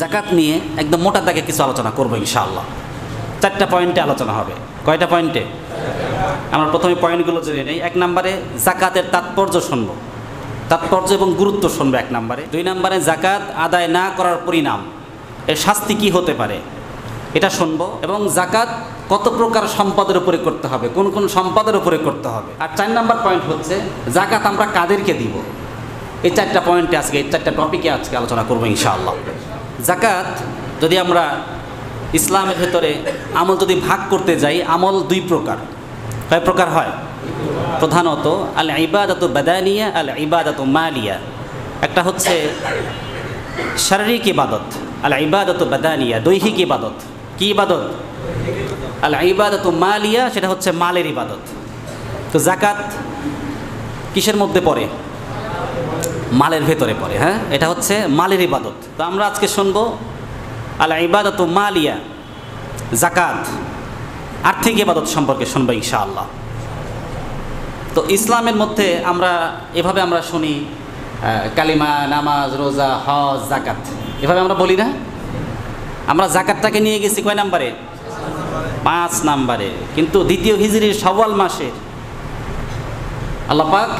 জাকাত নিয়ে একদম মোটা দাগে কিছু আলোচনা করবো ইনশাআল্লাহ। 4টা পয়েন্টে আলোচনা হবে। কয়টা পয়েন্টে? আমরা প্রথমে পয়েন্টগুলো জেনে নেই। 1 নম্বরে জাকাতের তাৎপর্য শুনব, তাৎপর্য এবং গুরুত্ব শুনবো 1 নম্বরে। 2 নম্বরে জাকাত আদায় না করার পরিণাম, এর শাস্তি কি হতে পারে এটা শুনবো, এবং জাকাত কত প্রকার সম্পদের উপরে করতে হবে, কোন কোন সম্পদের উপরে করতে হবে। আর 4 নম্বর পয়েন্ট হচ্ছে জাকাত আমরা কাদেরকে দিব। এই 4টা পয়েন্টে আজকে, এই 4টা টপিকে আজকে আলোচনা করবো ইনশাআল্লাহ। জাকাত যদি আমরা ইসলামের ভেতরে আমল যদি ভাগ করতে যাই, আমল 2 প্রকার। কয় প্রকার হয়? প্রধানত আল ইবাদাতু বাদানিয়া, আল ইবাদাতু মালিয়া। একটা হচ্ছে শারীরিক ইবাদত, আল ইবাদাতু বাদানিয়া, দৈহিক ইবাদত। কি ইবাদত? আল ইবাদাতু মালিয়া, সেটা হচ্ছে মালের ইবাদত। তো জাকাত কিসের মধ্যে পড়ে? মালের ভেতরে পড়ে। হ্যাঁ, এটা হচ্ছে মালের ইবাদত। তো আমরা আজকে শুনবো আল ইবাদাতু মালিয়া, জাকাত আর্থিক ইবাদত সম্পর্কে শুনবো ইনশাআল্লাহ। তো ইসলামের মধ্যে আমরা এভাবে আমরা শুনি কালিমা, নামাজ, রোজা, হজ, জাকাত, এভাবে আমরা বলি না? আমরা জাকাতটাকে নিয়ে গেছি কয় নম্বরে? 5 নম্বরে। কিন্তু 2য় হিজরির শাওয়াল মাসে আল্লাহ পাক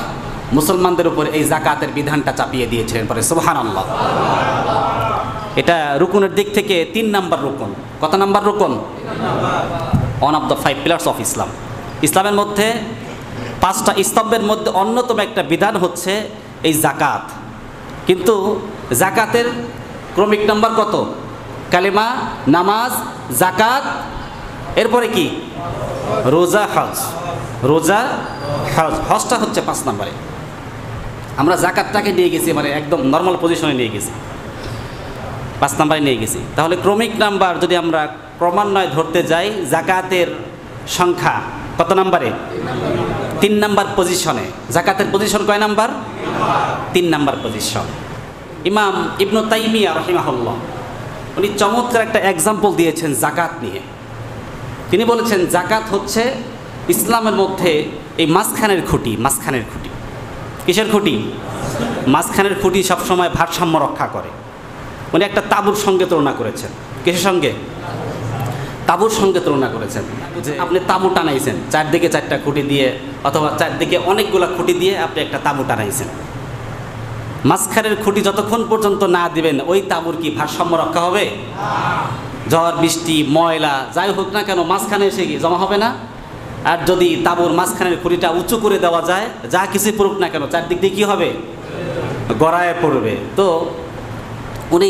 মুসলমানদের উপর এই জাকাতের বিধানটা চাপিয়ে দিয়েছিলেন। পরে সুবহানাল্লাহ। এটা রুকুনের দিক থেকে 3 নম্বর রুকুন। কত নম্বর রুকুন? 1 of the 5 pillars of Islam. ইসলামের মধ্যে 5টা স্তম্ভের মধ্যে অন্যতম একটা বিধান হচ্ছে এই জাকাত। কিন্তু জাকাতের ক্রমিক নাম্বার কত? কালিমা, নামাজ, জাকাত, এরপরে কি? রোজা, হজ। রোজা, হজ, হজটা হচ্ছে 5 নম্বরে। আমরা জাকাতটাকে নিয়ে গেছি, মানে একদম নর্মাল পজিশনে নিয়ে গেছি, 5 নম্বরে নিয়ে গেছি। তাহলে ক্রমিক নাম্বার যদি আমরা ক্রমান্বয়ে ধরতে যাই, জাকাতের সংখ্যা কত নম্বরে? 3 নম্বর পজিশনে। জাকাতের পজিশন কয় নাম্বার? 3 নম্বর পজিশন। ইমাম ইবনু তাইমিয়া রাহিমাহুল্লাহ উনি চমৎকার একটা এক্সাম্পল দিয়েছেন জাকাত নিয়ে। তিনি বলেছেন জাকাত হচ্ছে ইসলামের মধ্যে এই মাঝখানের খুঁটি। মাঝখানের খুঁটি। কিসের খুঁটি? মাঝখানের খুঁটি সবসময় ভারসাম্য রক্ষা করে। উনি একটা তাঁবুর সঙ্গে তুলনা করেছেন। কিসের সঙ্গে? তাঁবুর সঙ্গে তুলনা করেছেন। আপনি তাঁবু টানাইছেন, 4 দিকে 4টা খুঁটি দিয়ে, অথবা 4 দিকে অনেকগুলো খুঁটি দিয়ে আপনি একটা তাঁবু টানাইছেন। মাঝখানের খুঁটি যতক্ষণ পর্যন্ত না দিবেন, ওই তাঁবুর কি ভারসাম্য রক্ষা হবে? ঝড়, বৃষ্টি, ময়লা যাই হোক না কেন মাঝখানে এসে কি জমা হবে না? আর যদি তাঁবুর মাঝখানের খুঁটিটা উঁচু করে দেওয়া যায়, যা কিছু পড়ুক না কেন 4 দিক দিয়ে কী হবে? গড়ায় পড়বে। তো উনি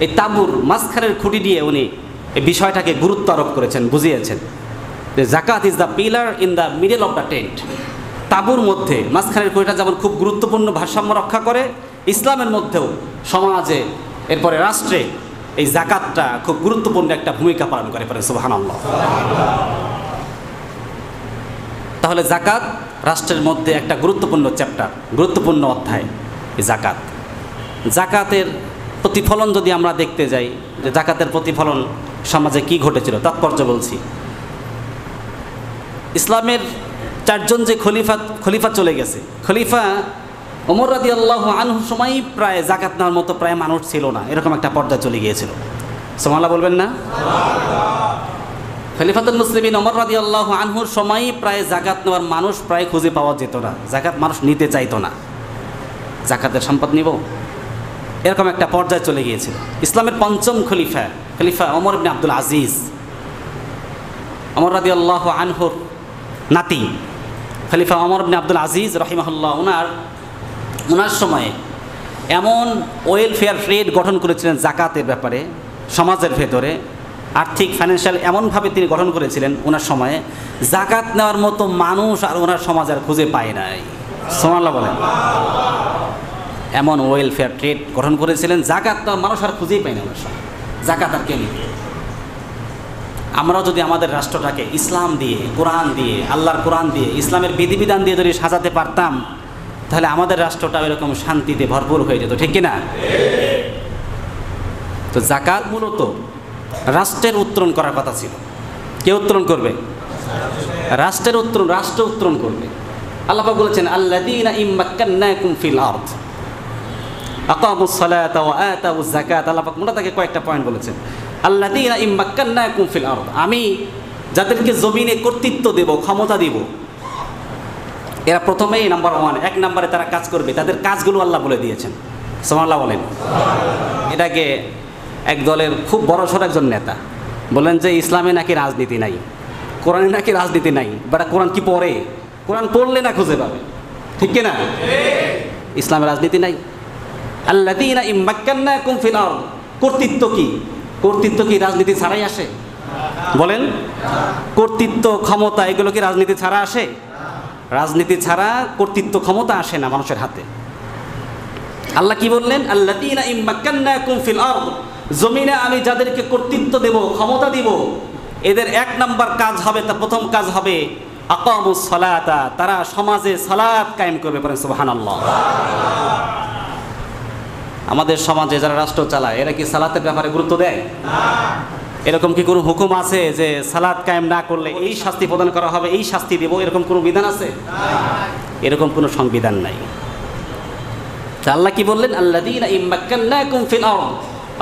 এই তাঁবুর মাঝখানের খুঁটি দিয়ে উনি এই বিষয়টাকে গুরুত্ব আরোপ করেছেন, বুঝিয়েছেন যে জাকাত is the pillar in the middle of the tent. তাঁবুর মধ্যে মাঝখানের খুঁটিটা যেমন খুব গুরুত্বপূর্ণ ভারসাম্য রক্ষা করে, ইসলামের মধ্যেও, সমাজে, এরপরে রাষ্ট্রে এই জাকাতটা খুব গুরুত্বপূর্ণ একটা ভূমিকা পালন করে। পরে সুবহানাল্লাহ। তাহলে জাকাত রাষ্ট্রের মধ্যে একটা গুরুত্বপূর্ণ চ্যাপ্টার, গুরুত্বপূর্ণ অধ্যায় এই জাকাত। জাকাতের প্রতিফলন যদি আমরা দেখতে যাই, যে জাকাতের প্রতিফলন সমাজে কি ঘটেছিল, তাৎপর্য বলছি। ইসলামের 4জন যে খলিফা চলে গেছে, খলিফা ওমর রাদিয়াল্লাহু আনহুর সময় প্রায় জাকাত নেওয়ার মতো প্রায় মানুষ ছিল না, এরকম একটা পর্যায়ে চলে গিয়েছিল। সুবহানাল্লাহ বলবেন না? খলিফাতুল মুসলিমিন ওমর রাদিয়াল্লাহু আনহুর সময় প্রায় জাকাত নেওয়ার মানুষ প্রায় খুঁজে পাওয়া যেত না। জাকাত মানুষ নিতে চাইতো না। জাকাতের সম্পদ নিব, এরকম একটা পর্যায়ে চলে গিয়েছিল। ইসলামের 5ম খলিফা ওমর ইবনে আব্দুল আজিজ, ওমর রাদিয়াল্লাহু আনহুর নাতি খলিফা ওমর ইবনে আব্দুল আজিজ রাহিমাহুল্লাহ, ওনার সময়ে এমন ওয়েলফেয়ার ট্রেড গঠন করেছিলেন জাকাতের ব্যাপারে, সমাজের ভেতরে আর্থিক ফাইন্যান্সিয়াল এমনভাবে তিনি গঠন করেছিলেন ওনার সময়ে, জাকাত নেওয়ার মতো মানুষ আর ওনার সমাজ আর খুঁজে পায় নাই। সুবহানাল্লাহ বলেন। এমন ওয়েলফেয়ার ট্রেড গঠন করেছিলেন, জাকাত নেওয়ার মানুষ আর খুঁজেই পায় না ওনার সময়। জাকাত আর কে নিবে? আমরাও যদি আমাদের রাষ্ট্রটাকে ইসলাম দিয়ে, কোরআন দিয়ে, আল্লাহর কোরআন দিয়ে, ইসলামের বিধিবিধান দিয়ে যদি সাজাতে পারতাম, তাহলে আমাদের রাষ্ট্রটা এরকম শান্তিতে ভরপুর হয়ে যেত, ঠিক কিনা? তো জাকাত মূলত রাষ্ট্রের উত্তরণ করার কথা ছিল। কে উত্তরণ করবে? রাষ্ট্র উত্তরণ করবে। আল্লাহ পাক বলেছেন আল্লাযীনা ইম্মাক্কান্নাকুম ফিল আরদ, আকামুস সালাতা ওয়া আতাউজ যাকাত, আল্লাহ পাক মোটা তাকে কয়েকটা পয়েন্ট বলেছেন। আল্লাযীনা ইম্মাক্কান্নাকুম ফিল আরদ, আমি যাদেরকে জমিনে কর্তৃত্ব দেব, ক্ষমতা দেব, এরা প্রথমেই নাম্বার 1, 1 নম্বরে তারা কাজ করবে, তাদের কাজগুলো আল্লাহ বলে দিয়েছেন। সুবহানাল্লাহ বলেন। এটাকে এক দলের খুব বড়সড় একজন নেতা বলেন যে ইসলামে নাকি রাজনীতি নাই, কোরআনে নাকি রাজনীতি নাই। বাট কোরআন কি পড়ে? কোরআন পড়লে না খুঁজে পাবে, ঠিক কিনা? ইসলামে রাজনীতি নাই। আল্লাযীনা ইম্মাক্কান্নাকুম ফিল আরদ, কর্তৃত্ব কি? কর্তৃত্ব কি রাজনীতি ছাড়াই আসে? বলেন, কর্তৃত্ব ক্ষমতা এগুলো কি রাজনীতি ছাড়া আসে? রাজনীতি ছাড়া কর্তৃত্ব ক্ষমতা আসে না মানুষের হাতে। আল্লাহ কি বললেন? আল্লাযীনা ইম্মাক্কান্নাকুম ফিল আরদ, জমিনে আমি যাদেরকে কর্তৃত্ব দেব, ক্ষমতা দিব, এদের 1 নম্বর কাজ হবে, তার প্রথম কাজ হবে আকামুস সালাতা, তারা সমাজে সালাত কায়েম করবে। পড়েন সুবহানাল্লাহ। আমাদের সমাজে যারা রাষ্ট্র চালায় এরা কি সালাতের ব্যাপারে গুরুত্ব দেয়? এরকম কি কোনো হুকুম আছে যে সালাত কায়েম না করলে এই শাস্তি প্রদান করা হবে, এই শাস্তি দেব, এরকম কোনো বিধান আছে? এরকম কোনো সংবিধান নাই। আল্লাহ কি বললেন? আল্লাযীনা ইম্মাক্কান্নাকুম ফিল আরদ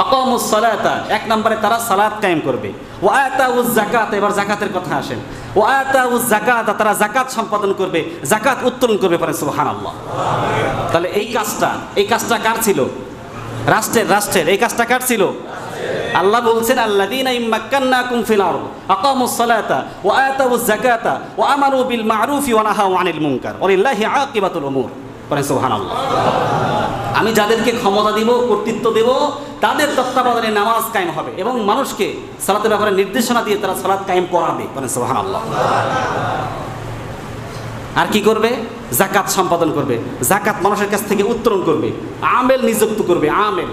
আকামুস সালাতা, 1 নম্বরে তারা সালাত কায়েম করবে। ওয়া আতাউজ যাকাত, এবার যাকাতের কথা আসেন। ওয়া আতাউজ যাকাত, তারা যাকাত সম্পাদন করবে, যাকাত উত্তোলন করবে। পড়েন সুবহানাল্লাহ। তাহলে এই কাজটা কার ছিল? রাষ্ট্রের। এই কাজটা কার ছিল? আল্লাহ বলছেন আল্লাযীনা ইম্মাক্কান্নাকুম ফিল আরদ আকামুস সালাতা ওয়া আতাউজ যাকাতা ওয়া আমারু বিল মা'রুফি ওয়া নাহাউ আনিল মুনকার ওয়ালিল্লাহি আকিবাতুল উমুর। পড়েন সুবহানাল্লাহ। আমি যাদেরকে ক্ষমতা দিব, কর্তৃত্ব দেব, তাদের তত্ত্বাবধানে নামাজ কায়েম হবে এবং মানুষকে সালাতের ব্যাপারে নির্দেশনা দিয়ে তারা সালাত কায়েম করাবে। পড়েন সুবহানাল্লাহ। আর কি করবে? যাকাত সম্পাদন করবে, যাকাত মানুষের কাছ থেকে উত্তোলন করবে, আমেল নিযুক্ত করবে। আমেল,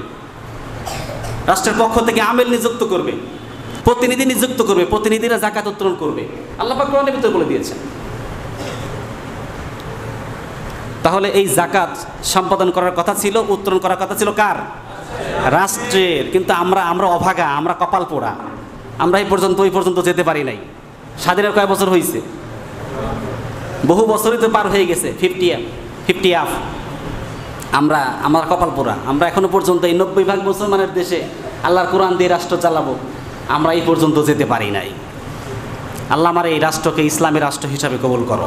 রাষ্ট্রের পক্ষ থেকে আমেল নিযুক্ত করবে, প্রতিনিধি নিযুক্ত করবে, প্রতিনিধিরা যাকাত উত্তোলন করবে। আল্লাহ পাক কোরআনের ভিতরে বলে দিয়েছেন। তাহলে এই যাকাত সম্পাদন করার কথা ছিল, উত্তোলন করার কথা ছিল কার? রাষ্ট্রের। কিন্তু আমরা অভাগা, আমরা কপাল পোড়া, আমরা ওই পর্যন্ত যেতে পারি নাই। স্বাধীনের কয় বছর হয়েছে? বহু বছরই তো পার হয়ে গেছে, 50 আপ। আমরা কপাল পোড়া, আমরা এখনো পর্যন্ত এই 90 ভাগ মুসলমানের দেশে আল্লাহর কোরআন দিয়ে রাষ্ট্র চালাবো, আমরা এই পর্যন্ত যেতে পারি নাই। আল্লাহ আমার এই রাষ্ট্রকে ইসলামের রাষ্ট্র হিসাবে কবুল করো।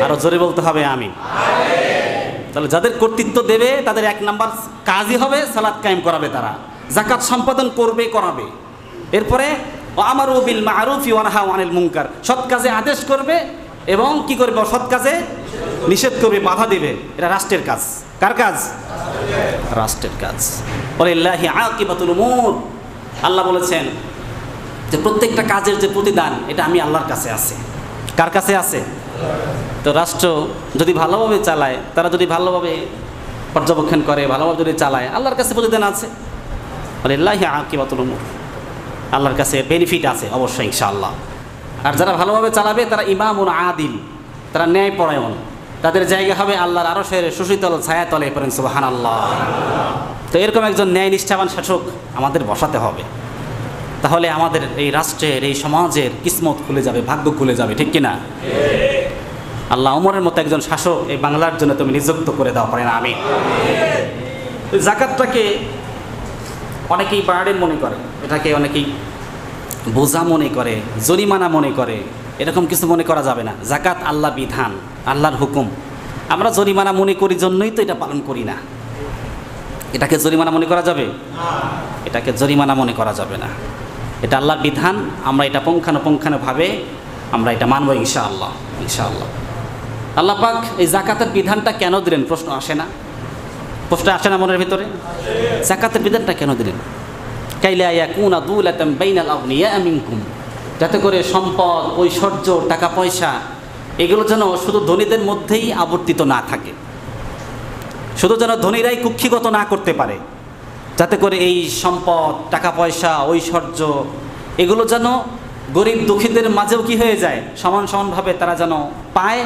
আরো জোরে বলতে হবে আমিন। তাহলে যাদের কর্তৃত্ব দেবে তাদের 1 নম্বর কাজই হবে সালাত কায়েম করাবে, তারা যাকাত সম্পাদন করাবে। এরপরে আমারু বিল মা'রুফি ওয়া নাহাউ আনিল মুনকার, সৎ কাজে আদেশ করবে এবং কি করবে? অসৎ কাজে নিষেধ করবে, বাধা দেবে। এটা রাষ্ট্রের কাজ। কার কাজ? রাষ্ট্রের কাজ। ওয়ালিল্লাহি আকিবাতুল উমুর। আল্লাহ বলেছেন যে প্রত্যেকটা কাজের যে প্রতিদান এটা আমি আল্লাহর কাছে আছে। কার কাছে আছে? তো রাষ্ট্র যদি ভালোভাবে চালায়, তারা যদি ভালোভাবে পর্যবেক্ষণ করে, ভালোভাবে যদি চালায়, আল্লাহর কাছে প্রতিদান আছে। ওয়ালিল্লাহি আকিবাতুল উমুর, আল্লাহর কাছে বেনিফিট আছে অবশ্যই ইনশাআল্লাহ। আর যারা ভালোভাবে চালাবে তারা ইমামুন আদিল, তারা ন্যায়পরায়ণ, তাদের জায়গা হবে আল্লাহর আরশের সুশীতল ছায়াতলে। পড়েন সুবহানাল্লাহ। তো এরকম একজন ন্যায় নিষ্ঠাবান শাসক আমাদের বসাতে হবে, তাহলে আমাদের এই রাষ্ট্রের, এই সমাজের কিসমত খুলে যাবে, ভাগ্য খুলে যাবে, ঠিক কিনা? আল্লাহ ওমরের মতো একজন শাসক এই বাংলার জন্য তুমি নিযুক্ত করে দাও। পড়েন আমিন। যাকাতটাকে অনেকেই বার্ডেন মনে করে, এটাকে অনেকেই বোঝা মনে করে, জরিমানা মনে করে। এরকম কিছু মনে করা যাবে না। যাকাত আল্লাহ বিধান, আল্লাহর হুকুম। আমরা জরিমানা মনে করি জন্যই তো এটা পালন করি না। এটাকে জরিমানা মনে করা যাবে? এটাকে জরিমানা মনে করা যাবে না। এটা আল্লাহর বিধান, আমরা এটা পুঙ্খানুপুঙ্খানুভাবে আমরা এটা মানব ইনশাআল্লাহ। ইনশাআল্লাহ। আল্লাহ পাক এই যাকাতের বিধানটা কেন দিলেন? প্রশ্ন আসে না? প্রশ্ন আসে না মনের ভিতরে? যাকাতের বিধানটা কেন দিলেন? কাইলা ইয়াকুনা দুলাতাম বাইনাল আগনিয়া মিনকুম, যাতে করে সম্পদ, ঐশ্বর্য, টাকা পয়সা এগুলো যেন শুধু ধনীদের মধ্যেই আবর্তিত না থাকে, শুধু যেন ধনীরাই কুক্ষিগত না করতে পারে, যাতে করে এই সম্পদ, টাকা পয়সা, ঐশ্বর্য এগুলো যেন গরিব দুঃখীদের মাঝেও কি হয়ে যায়, সমান সমানভাবে তারা যেন পায়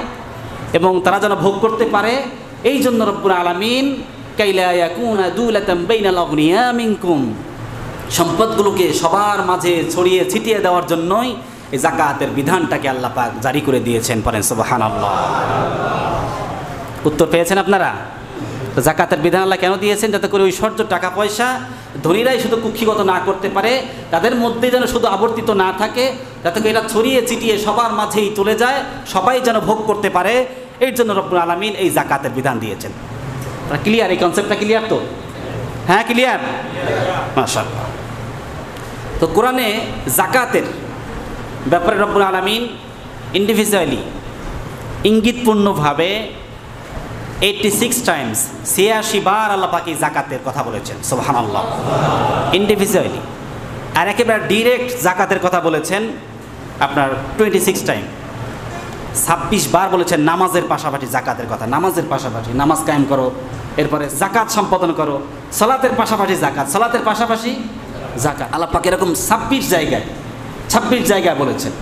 এবং তারা যেন ভোগ করতে পারে। এই জন্য রব্বুল আলামিন কাইলা ইয়াকুনা দুলাতাম বাইনাল আগনিয়া মিনকুম, সম্পদগুলোকে সবার মাঝে ছড়িয়ে ছিটিয়ে দেওয়ার জন্যই এই যাকাতের বিধানটাকে আল্লাহ পাক জারি করে দিয়েছেন। পড়েন সুবহানাল্লাহ। উত্তর পেয়েছেন আপনারা? তো জাকাতের বিধান আল্লাহ কেন দিয়েছেন? যাতে করে ঐশ্বর্য, টাকা পয়সা ধনীরাই শুধু কুক্ষিগত না করতে পারে, তাদের মধ্যে যেন শুধু আবর্তিত না থাকে, যাতে করে এটা ছড়িয়ে ছিটিয়ে সবার মাঝেই চলে যায়, সবাই যেন ভোগ করতে পারে। এর জন্য রব্বুল আলামিন এই জাকাতের বিধান দিয়েছেন। ক্লিয়ার? এই কনসেপ্টটা ক্লিয়ার তো? হ্যাঁ, ক্লিয়ার, মাশাআল্লাহ। তো কোরআনে জাকাতের ব্যাপারে রব্বুল আলামিন ইন্ডিভিজুয়ালি ইঙ্গিতপূর্ণভাবে 86 টাইমস, 86 বার আল্লাহ পাক এই জাকাতের কথা বলেছেন। সুবহানাল্লাহ। ইন্ডিভিজুয়ালি। আর একেবারে ডিরেক্ট জাকাতের কথা বলেছেন আপনার 26 টাইম, 26 বার বলেছেন নামাজের পাশাপাশি জাকাতের কথা। নামাজের পাশাপাশি নামাজ কায়েম করো, এরপরে জাকাত সম্পাদন করো, সালাতের পাশাপাশি জাকাত, সালাতের পাশাপাশি জাকাত। আল্লাহ পাক এরকম 26 জায়গায় বলেছেন।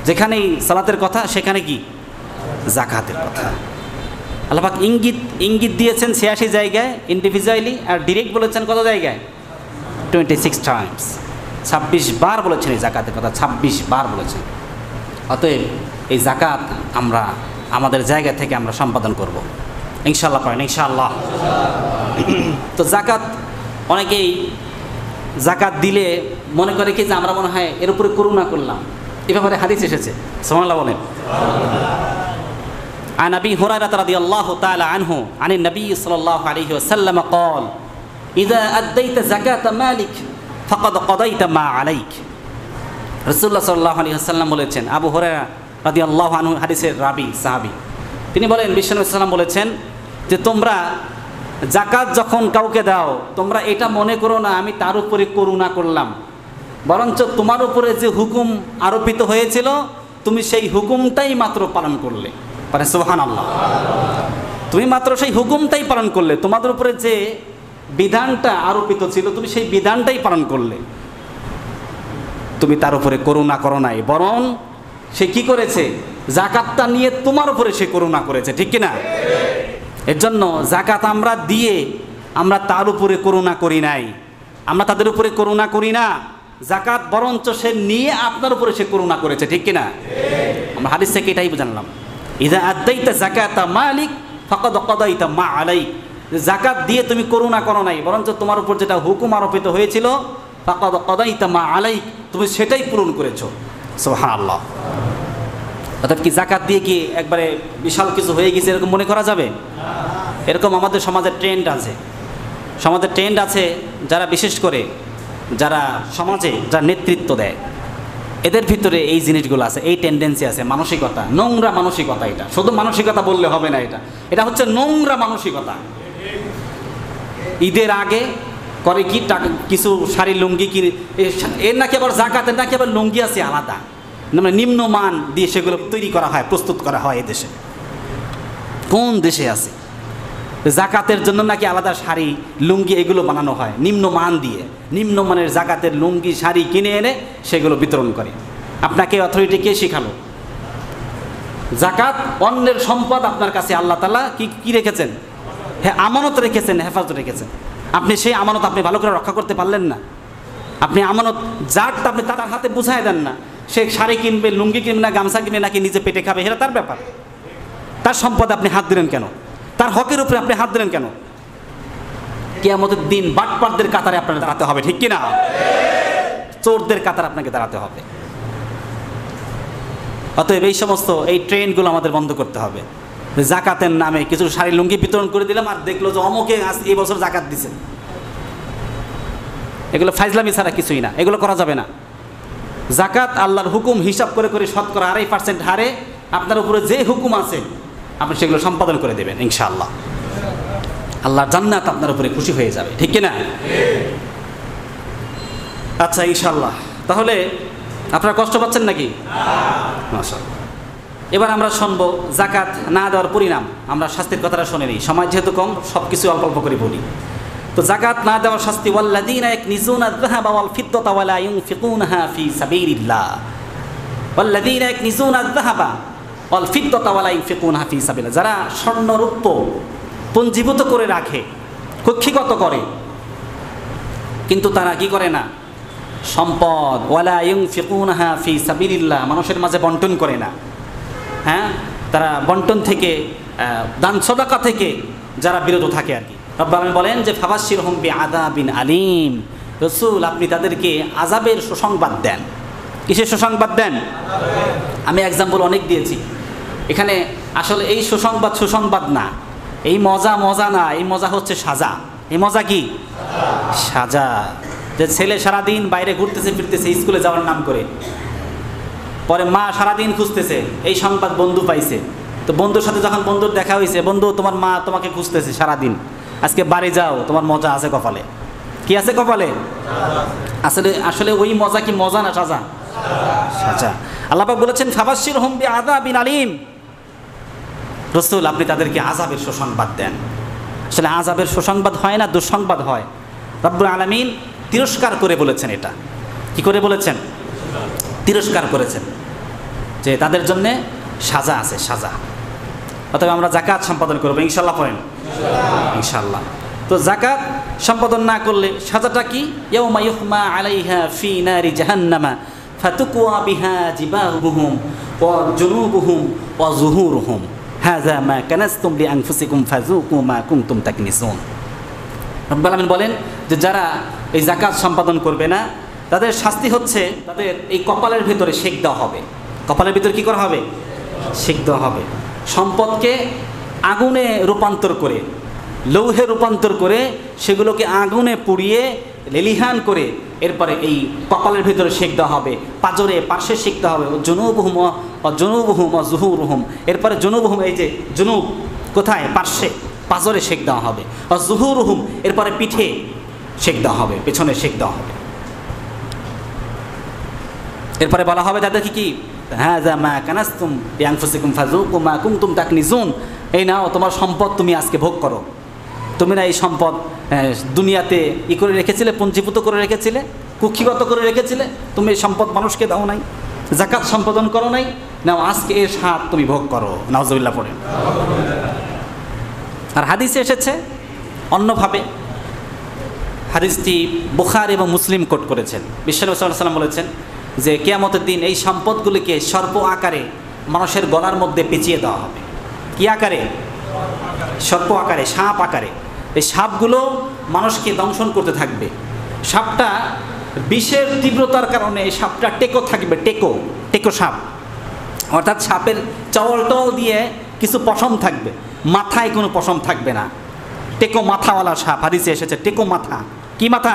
যেখানেই সালাতের কথা সেখানে কি জাকাতের কথা। আল্লাহ পাক ইঙ্গিত দিয়েছেন 86 জায়গায় ইন্ডিভিজুয়ালি, আর ডিরেক্ট বলেছেন কত জায়গায়? 26 টাইমস, 26 বার বলেছেন এই জাকাতের কথা, 26 বার বলেছেন। অতএব এই জাকাত আমরা আমাদের জায়গা থেকে আমরা সম্পাদন করব ইনশাআল্লাহ। পারেন ইনশাআল্লাহ। তো জাকাত, অনেকেই জাকাত দিলে মনে করে কি যে আমরা মনে হয় এর উপরে করুণা করলাম। এ ব্যাপারে হাদিস এসেছে, সুবহানাল্লাহ বলেন। عن أبي هريرة رضي الله تعالى عنه عن النبي صلى الله عليه وسلم قال إذا أديت زكاة مالك فقد قضيت ما عليك। রাসূলুল্লাহ সাল্লাল্লাহু আলাইহি ওয়াসাল্লাম বলেছেন, আবু হুরায়রা রাদিয়াল্লাহু আনহু হাদিসের রাবি সাহাবী, তিনি বলেন বিশ্বনবী সাল্লাল্লাহু আলাইহি ওয়াসাল্লাম বলেছেন যে তোমরা জাকাত যখন কাউকে দাও, তোমরা এটা মনে করো না আমি তার উপরে করুণা করলাম, বরঞ্চ তোমার উপরে যে হুকুম আরোপিত হয়েছিল তুমি সেই হুকুমটাই মাত্র পালন করলে। মানে সুবহানাল্লাহ, তুমি মাত্র সেই হুকুমটাই পালন করলে, তোমাদের উপরে যে বিধানটা আরোপিত ছিল তুমি সেই বিধানটাই পালন করলে, তুমি তার উপরে করুণা করো নাই, বরং সে কি করেছে? জাকাতটা নিয়ে তোমার উপরে সে করুণা করেছে, ঠিক কিনা? এর জন্য জাকাত আমরা দিয়ে আমরা তার উপরে করুণা করি নাই, আমরা তাদের উপরে করুণা করি না, জাকাত বরঞ্চ সে নিয়ে আপনার উপরে সে করুণা করেছে, ঠিক কিনা? আমরা হাদিস থেকে এটাই জানলাম, ইযা আদাইতা যাকাতা মালিক ফাকাদ কাদাইতা মা আলাইক। জাকাত দিয়ে তুমি করুণা করো নাই, বরঞ্চ তোমার উপর যেটা হুকুম আরোপিত হয়েছিল ফাকাদ কাদাইতা মা আলাইক, তুমি সেটাই পূরণ করেছো। সুবহানাল্লাহ। অর্থাৎ কি জাকাত দিয়ে কি একবারে বিশাল কিছু হয়ে গেছে এরকম মনে করা যাবে? এরকম আমাদের সমাজের ট্রেন্ড আছে, যারা বিশেষ করে যারা সমাজে যারা নেতৃত্ব দেয় এদের ভিতরে এই জিনিসগুলো আছে, এই টেন্ডেন্সি আছে, মানসিকতা, নোংরা মানসিকতা। এটা শুধু মানসিকতা বললে হবে না, এটা হচ্ছে নোংরা মানসিকতা। ঈদের আগে করে কি টাকা কিছু শাড়ি লুঙ্গি কি এর নাকি আবার জাকাতের নাকি আবার লুঙ্গি আছে আলাদা, মানে নিম্নমান দিয়ে সেগুলো তৈরি করা হয়, প্রস্তুত করা হয়। এদেশে কোন দেশে আছে জাকাতের জন্য নাকি আলাদা শাড়ি লুঙ্গি এগুলো বানানো হয় নিম্নমান দিয়ে? নিম্নমানের জাকাতের লুঙ্গি শাড়ি কিনে এনে সেগুলো বিতরণ করে। আপনাকে অথরিটি কে শিখালো? জাকাত অন্যের সম্পদ, আপনার কাছে আল্লাহ তাআলা কি রেখেছেন? হ্যাঁ, আমানত রেখেছেন, হেফাজত রেখেছেন। আপনি সেই আমানত আপনি ভালো করে রক্ষা করতে পারলেন না। আপনি আমানত যারটা আপনি তার হাতে বুঝাই দেন না, সে শাড়ি কিনবে, লুঙ্গি কিনবে না, গামছা কিনবে নাকি নিজে পেটে খাবে, এটা তার ব্যাপার। তার সম্পদে আপনি হাত দিলেন কেন? তার হকের উপরে আপনি হাত দিলেন কেন? কিয়ামতের দিন বাটপারদের কাতারে আপনাকে দাঁড়াতে হবে, ঠিক কিনা? চোরদের কাতারে আপনাকে দাঁড়াতে হবে। অতএব এই সমস্ত এই ট্রেন্ডগুলো আমাদের বন্ধ করতে হবে। জাকাতের নামে কিছু শাড়ি লুঙ্গি বিতরণ করে দিলাম আর দেখলো যে অমুকে এই বছর জাকাত দিছে, এগুলো ফাইজলামি ছাড়া কিছুই না, এগুলো করা যাবে না। জাকাত আল্লাহর হুকুম হিসাব করে করে শতকরা 2.5% হারে আপনার উপরে যে হুকুম আছে আপনি সেগুলো সম্পাদন করে দেবেন ইনশাআল্লাহ। আল্লাহর জান্নাত আপনার উপরে খুশি হয়ে যাবে, ঠিক কিনা? আচ্ছা, ইনশাআল্লাহ। তাহলে আপনারা কষ্ট পাচ্ছেন নাকি? মাশাআল্লাহ। এবার আমরা শুনবো জাকাত না দেওয়ার পরিণাম। আমরা শাস্তির কথাটা শুনে নিই, সময় যেহেতু কম সব কিছু অল্প অল্প করে বলি। তো জাকাত না দেওয়ার শাস্তি, ওয়াল্লাযীনা ইয়াকনিজুনা আয-যাহাবা ওয়াল ফিদ্দাতা ওয়া লা ইউনফিকুনাহা ফী সাবিলিল্লাহ। ওয়াল্লাযীনা ইয়াকনিজুনা আয-যাহাবা ওয়াল ফিদ্দাতা ওয়া লা ইউনফিকুনাহা ফী সাবিলিল্লাহ। যারা স্বর্ণ রৌপ্য পুঞ্জীভূত করে রাখে, কক্ষিগত করে, কিন্তু তারা কি করে না? সম্পদ ওয়া লা ইউনফিকুনাহা ফী সাবিলিল্লাহ, মানুষের মাঝে বন্টন করে না। হ্যাঁ, তারা বন্টন থেকে, দান সদাকা থেকে যারা বিরত থাকে আর কি। রব্বুল আলামিন বলেন যে ফাবাশশিরহুম বিআযাবিন আলীম, রাসূল আপনি তাদেরকে আযাবের সুসংবাদ দেন। কিসের সুসংবাদ দেন? আমি এক্সাম্পল অনেক দিয়েছি এখানে। আসলে এই সুসংবাদ না, এই মজা না, এই মজা হচ্ছে সাজা। এই মজা কি? সাজা। যে ছেলে সারাদিন বাইরে ঘুরতেছে ফিরতেছে স্কুলে যাওয়ার নাম করে, পরে মা সারাদিন খুঁজতেছে, এই সংবাদ বন্ধু পাইছে, তো বন্ধুর সাথে যখন বন্ধুর দেখা হয়েছে, বন্ধু তোমার মা তোমাকে খুঁজতেছে সারাদিন, আজকে বাড়ি যাও, তোমার মজা আছে কপালে। কি আছে কপালে? আসলে ওই মজা কি মজা না সাজা? সাজা। আল্লাহ পাক বলেছেন ফাবাশশিরহুম বিআযাবিন আলীম, রাসূল আপনি তাদেরকে আযাবের সুসংবাদ দেন। আসলে আযাবের সুসংবাদ হয় না, দুঃসংবাদ হয়। রব্বুল আলামিন তিরস্কার করে বলেছেন। এটা কি করে বলেছেন? তিরস্কার করেছেন যে তাদের জন্যে সাজা আছে, সাজা। অতএব আমরা যাকাত সম্পাদন করবো ইনশাআল্লাহ। পড়েন ইনশাআল্লাহ। তো যাকাত সম্পাদন না করলে সাজাটা কি? ইয়াউমা ইউহমা আলাইহা ফি নারি জাহান্নামা ফাতুকওয়া বিহা জিবাহুহুম ওয়া জুনুবুহুম ওয়া যুহুরুহুম হাযা মা কানাসতুম লিআনফুসিকুম ফাযুকু মা কুনতুম তাকনিসুন। রব্বুল আলামিন বলেন যে যারা এই যাকাত সম্পাদন করবে না, তাদের শাস্তি হচ্ছে তাদের এই কপালের ভিতরে সেক দেওয়া হবে। কপালের ভিতরে কি করা হবে? সেক দেওয়া হবে। সম্পদকে আগুনে রূপান্তর করে, লৌহে রূপান্তর করে, সেগুলোকে আগুনে পুড়িয়ে লেলিহান করে এরপরে এই কপালের ভিতরে সেক দেওয়া হবে, পাঁজরে পার্শ্বে সেক দেওয়া হবে। জুনুবুহুম ও যুহুরুহুম, এরপরে জুনুবুহুম, এই যে জুনুব কোথায়? পার্শ্বে, পাঁজরে সেক দেওয়া হবে। আর যুহুরুহুম, এরপরে পিঠে সেক দেওয়া হবে, পেছনে সেক দেওয়া হবে। এরপরে বলা হবে তাদেরকে কি? হাযা মা কানাসতুম বিআনফুসিকুম ফাযুকু মা কুনতুম তাকনিজুন, এই নাও তোমার সম্পদ, তুমি আজকে ভোগ করো। তুমি না এই সম্পদ দুনিয়াতে করে রেখেছিলে, পঞ্জীভূত করে রেখেছিলে, কুক্ষিগত করে রেখেছিলে, তুমি এই সম্পদ মানুষকে দাও নাই, যাকাত সম্পাদন করো নাই, নাও আজকে এর স্বাদ তুমি ভোগ করো। নাউজুবিল্লাহ পড়েন। আর হাদিসে এসেছে অন্যভাবে, হাদিসটি বুখারী এবং মুসলিম কোট করেছেন। বিশ্বনবী সাল্লাল্লাহু আলাইহি ওয়াসাল্লাম বলেছেন যে কিয়ামতের দিন এই সম্পদগুলিকে সর্প আকারে মানুষের গলার মধ্যে পেঁচিয়ে দেওয়া হবে। কি আকারে? সর্প আকারে, সাপ আকারে। এই সাপগুলো মানুষকে দংশন করতে থাকবে। সাপটা বিষের তীব্রতার কারণে এই সাপটা টেকো থাকবে, টেকো সাপ, অর্থাৎ সাপের চওল দিয়ে কিছু পশম থাকবে, মাথায় কোনো পশম থাকবে না। টেকো মাথাওয়ালা সাপ, হাদিসে এসেছে টেকো মাথা। কি মাথা?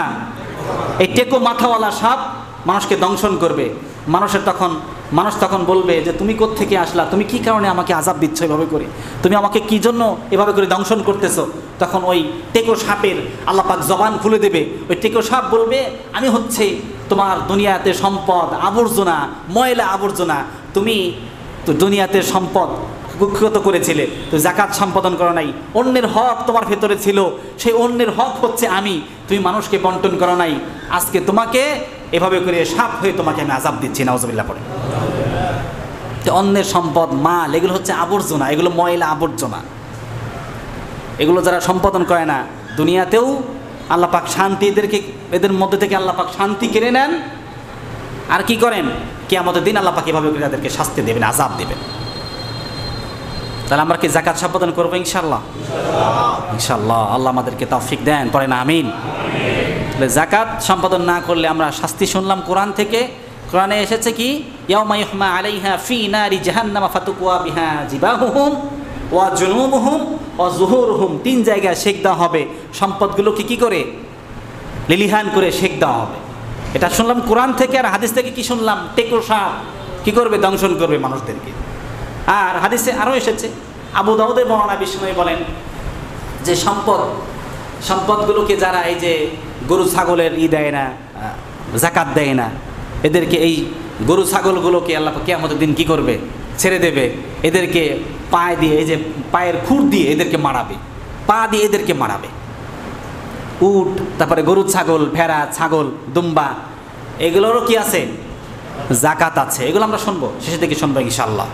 এই টেকো মাথাওয়ালা সাপ মানুষকে দংশন করবে। মানুষ তখন বলবে যে তুমি কোত্থেকে আসলা, তুমি কি কারণে আমাকে আযাব দিচ্ছ এভাবে করে, তুমি আমাকে কি জন্য এভাবে করে দংশন করতেছো? তখন ওই টেকো সাপের আল্লাহ পাক জবান খুলে দেবে। ওই টেকো সাপ বলবে আমি হচ্ছে তোমার দুনিয়াতে সম্পদ আবর্জনা, ময়লা আবর্জনা, তুমি তো দুনিয়াতে সম্পদ কুক্ষিগত করেছিলে, তো যাকাত সম্পাদন করো নাই, অন্যের হক তোমার ভেতরে ছিল, সেই অন্যের হক হচ্ছে আমি, তুমি মানুষকে বন্টন করো নাই, আজকে তোমাকে এভাবে করে সাপ হয়ে তোমাকে আমি আযাব দিচ্ছি। নাউজুবিল্লাহ পড়ে। তো অন্যের সম্পদ, মাল, এগুলো হচ্ছে আবর্জনা, এগুলো ময়লা আবর্জনা। এগুলো যারা সম্পাদন করে না, দুনিয়াতেও আল্লাহ পাক শান্তি এদের মধ্যে থেকে আল্লাহ পাক শান্তি কেড়ে নেন। আর কি করেন? কিয়ামতের দিন আল্লাহ পাক এভাবে করে তাদেরকে শাস্তি দেবেন, আযাব দেবেন। তাহলে আমরা কি যাকাত সম্পাদন করবো ইনশাআল্লাহ? ইনশাআল্লাহ। আল্লাহ আমাদেরকে তৌফিক দেন, পড়েন আমিন। যাকাত সম্পাদন না করলে আমরা শাস্তি শুনলাম কোরআন থেকে। কোরআনে এসেছে কি? ইয়াউমা ইউহমা আলাইহা ফি নারি জাহান্নামা ফাতুকওয়া বিহা জিবাহুহুম ওয়া জুনুবুহুম ওয়া যুহুরুহুম। 3 জায়গায় সেক দেওয়া হবে। সম্পদগুলোকে কি করে? লিলিহান করে সেক দেওয়া হবে। এটা শুনলাম কোরআন থেকে। আর হাদিস থেকে কি শুনলাম? টেকো সাপ কি করবে? দংশন করবে মানুষদেরকে। আর হাদিসে আরও এসেছে, আবু দাউদের বর্ণনা, বিষ্ণু বলেন যে সম্পদগুলোকে যারা এই যে গরু ছাগলের দেয় না, যাকাত দেয় না, এদেরকে এই গরু ছাগলগুলোকে আল্লাহ কিয়ামতের দিন কি করবে? ছেড়ে দেবে। এদেরকে পায়ে দিয়ে, এই যে পায়ের খুর দিয়ে এদেরকে মারাবে, পা দিয়ে এদেরকে মারাবে। উট, তারপরে গরু ছাগল, ভেড়া ছাগল, দুম্বা, এগুলোরও কি আছে? যাকাত আছে। এগুলো আমরা শুনবো, শেষের দিকে শুনবো ইনশাআল্লাহ।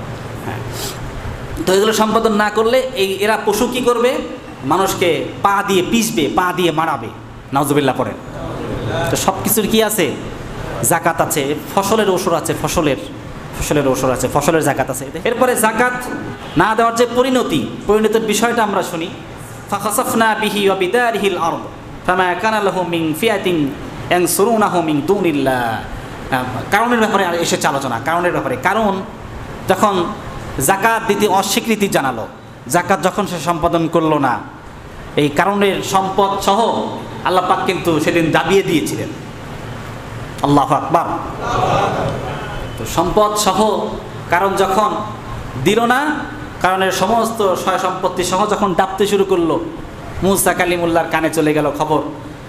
হ্যাঁ, তো এগুলো সম্পাদন না করলে এরা পশু কি করবে? মানুষকে পা দিয়ে পিষবে, পা দিয়ে মারাবে। নাউজুবিল্লাহ পড়েন। তো সব কিছুর কি আছে? যাকাত আছে। ফসলের ওসর আছে, ফসলের ওসর আছে, ফসলের যাকাত আছে। এরপরে যাকাত না দেওয়ার যে পরিণতির বিষয়টা আমরা শুনি। ফাখাসাফনা বিহি ওয়া বিদারিহিল আরদ ফামা কানা লাহু মিন ফিয়াতিন ইয়ানসুরুনাহু মিন দুনিল্লাহ। কারণের ব্যাপারে এসেছে আলোচনা, কারণের ব্যাপারে। কারণ যখন যাকাত দিতে অস্বীকৃতি জানালো, যাকাত যখন সে সম্পাদন করলো না, এই কারণের সম্পদ সহ আল্লাহ পাক কিন্তু সেদিন দাবিয়ে দিয়েছিলেন। আল্লাহু আকবার। তো সম্পদ সহ কারণ যখন দিল না, কারণের সমস্ত সয় সম্পত্তি সহ যখন ডাবতে শুরু করলো, মুসা কালিমুল্লাহর কানে চলে গেল খবর।